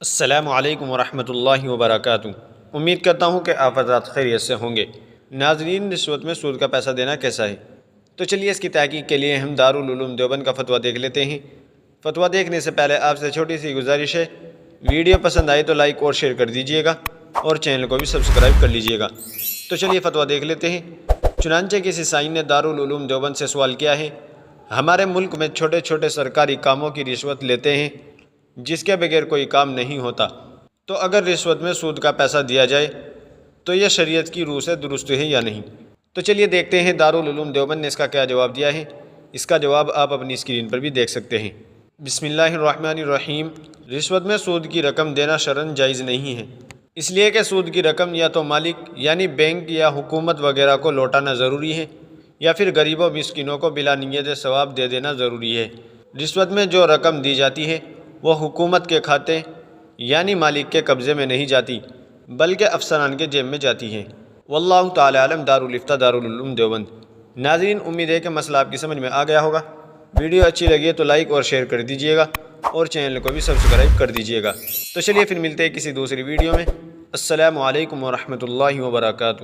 السلام علیکم ورحمۃ اللہ وبرکاتہ۔ امید کرتا ہوں کہ آپ حضرات خیریت سے ہوں گے۔ ناظرین، رشوت میں سود کا پیسہ دینا کیسا ہے؟ تو چلیے اس کی تحقیق کے لیے ہم دارالعلوم دیوبند کا فتویٰ دیکھ لیتے ہیں۔ فتویٰ دیکھنے سے پہلے آپ سے چھوٹی سی گزارش ہے، ویڈیو پسند آئے تو لائک اور شیئر کر دیجیے گا اور چینل کو بھی سبسکرائب کر لیجیے گا۔ تو چلیے فتویٰ دیکھ لیتے ہیں۔ چنانچہ کسی سائن نے دارالعلوم دیوبند سے سوال کیا ہے، ہمارے ملک میں چھوٹے چھوٹے سرکاری کاموں کی رشوت لیتے ہیں جس کے بغیر کوئی کام نہیں ہوتا، تو اگر رشوت میں سود کا پیسہ دیا جائے تو یہ شریعت کی روح سے درست ہے یا نہیں؟ تو چلیے دیکھتے ہیں دارالعلوم دیوبند نے اس کا کیا جواب دیا ہے۔ اس کا جواب آپ اپنی اسکرین پر بھی دیکھ سکتے ہیں۔ بسم اللہ الرحمن الرحیم۔ رشوت میں سود کی رقم دینا شرعاً جائز نہیں ہے، اس لیے کہ سود کی رقم یا تو مالک یعنی بینک یا حکومت وغیرہ کو لوٹانا ضروری ہے، یا پھر غریبوں مسکینوں کو بلا نیت ثواب دے دینا ضروری ہے۔ رشوت میں جو رقم دی جاتی ہے وہ حکومت کے کھاتے یعنی مالک کے قبضے میں نہیں جاتی بلکہ افسران کے جیب میں جاتی ہے۔ واللہ تعالی عالم۔ دارالفتہ دارالعلوم دیوبند۔ ناظرین، امید ہے کہ مسئلہ آپ کی سمجھ میں آ گیا ہوگا۔ ویڈیو اچھی لگی ہے تو لائک اور شیئر کر دیجیے گا اور چینل کو بھی سبسکرائب کر دیجیے گا۔ تو چلیے پھر ملتے ہیں کسی دوسری ویڈیو میں۔ السلام علیکم ورحمۃ اللہ وبرکاتہ۔